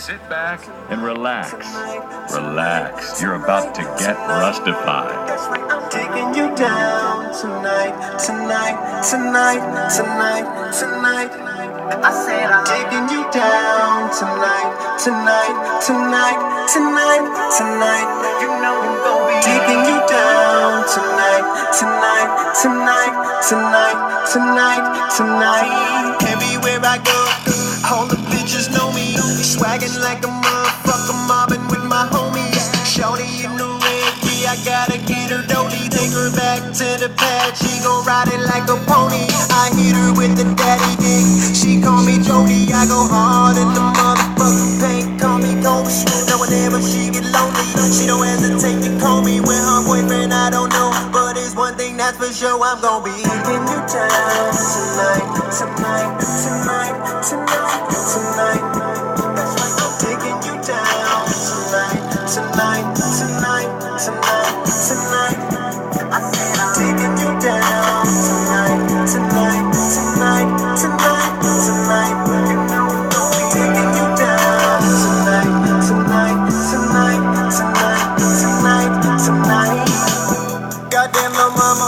Sit back and relax. Relax. You're about to get rustified. I'm taking you down tonight, tonight, tonight, tonight, tonight. I said I'm taking you down tonight, tonight, tonight, tonight, tonight. You know I'm gonna be taking you down tonight, tonight, tonight, tonight, tonight, tonight. Everywhere I go, all the bitches know me. Swagging like a motherfucker, mobbing with my homies. Shorty in the red, yeah, I gotta get her dolly. Take her back to the pad, she gon' ride it like a pony. I hit her with the daddy dick, she call me Jody. I go hard in the motherfucking paint, call me Kobe. Now whenever she get lonely, she don't hesitate to call me. With her boyfriend, I don't know, but it's one thing that's for sure, I'm gon' be taking you down tonight, tonight, tonight, tonight, tonight. That's right, I'm taking you down tonight, tonight, tonight, tonight, tonight. I said I'm taking you down tonight, tonight, tonight, tonight, tonight. You know I'm gonna be taking you down tonight, tonight, tonight, tonight, tonight, tonight. Goddamn little mama,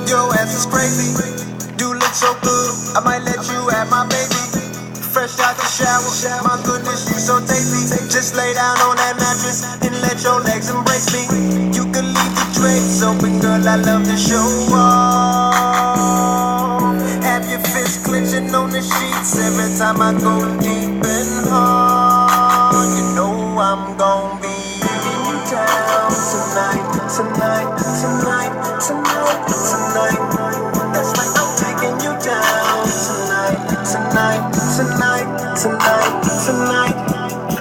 your ass is crazy. You look so good, I might let you have my baby. Fresh out the shower, my goodness, you so tasty. Just lay down on that mattress and let your legs embrace me. You can leave the drapes open, girl, I love to show off. Have your fists clenching on the sheets every time I go deep and hard. You know I'm gon' be taking you down tonight, tonight, tonight, tonight, tonight. That's right, I'm taking you down tonight, tonight, tonight, tonight, tonight.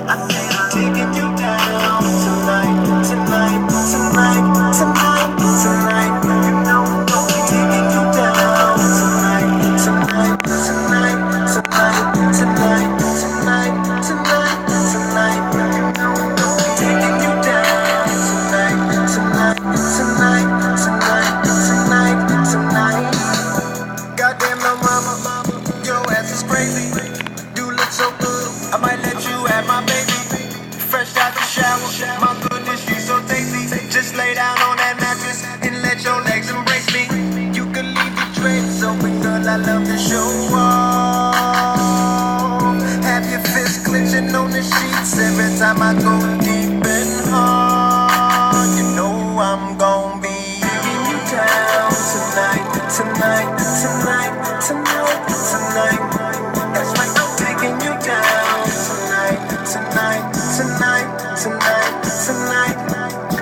I said I'm taking you down tonight, tonight, tonight, tonight, tonight. You know I'm gonna be taking you down tonight, tonight, tonight, tonight, tonight, tonight, tonight, tonight. You know I'm gonna be taking you down tonight, tonight, tonight, tonight, tonight, tonight. Goddamn little mama, your ass is crazy. You look so good, I might let you have my baby. Fresh out the shower, my goodness, you so tasty. Just lay down on that mattress and let your legs embrace me. You can leave the drapes open, girl, I love to show off. Have your fists clenching on the sheets every time I go deep and hard. You know I'm gon' be taking you down tonight, tonight, tonight, tonight, tonight. That's right, I'm taking you down tonight, tonight, tonight, tonight, tonight.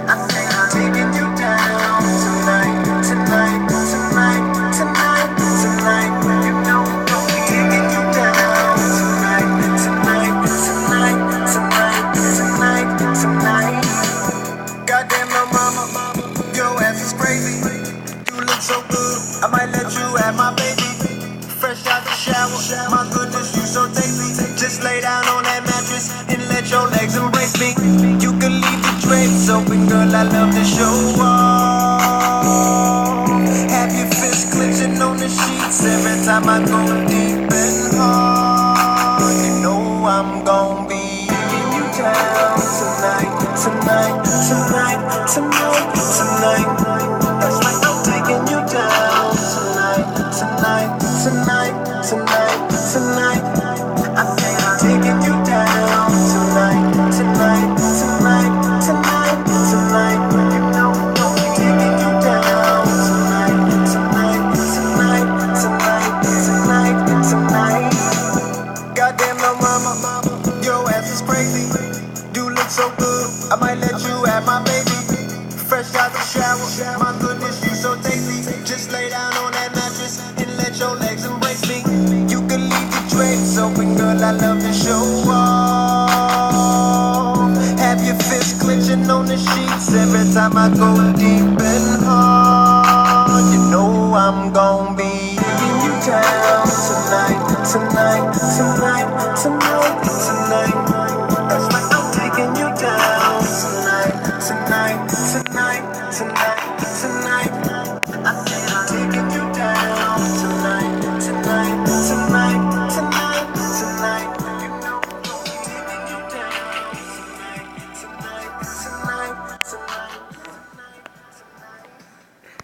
I say I'm taking you down tonight, tonight, tonight, tonight, tonight. You know I'm gonna be taking you down tonight, tonight, tonight, tonight, tonight, tonight. Goddamn little mama, your ass is crazy. You look so good, I might let you have my baby. Fresh out the shower, my goodness, you so tasty. Just lay down on that mattress and let your legs embrace me. You can leave the drapes open, girl, I love to show off. Have your fists clenching on the sheets every time I go deep and hard. You know I'm gon' be taking you down tonight, tonight, tonight, tonight, tonight. That's right, I'm taking you down tonight, tonight, tonight, tonight, tonight. I say I'm taking you down tonight, tonight, tonight, tonight, tonight. You know I'm gonna be taking you down tonight, tonight, tonight, tonight, tonight, tonight. Goddamn little mama, your ass is crazy. You look so good, I might let you have my baby. Fresh out the shower, my goodness, you so tasty. Just lay down on that mattress and let your legs embrace me. You can leave the drapes open, girl, I love to show off. Have your fists clenching on the sheets every time I go deep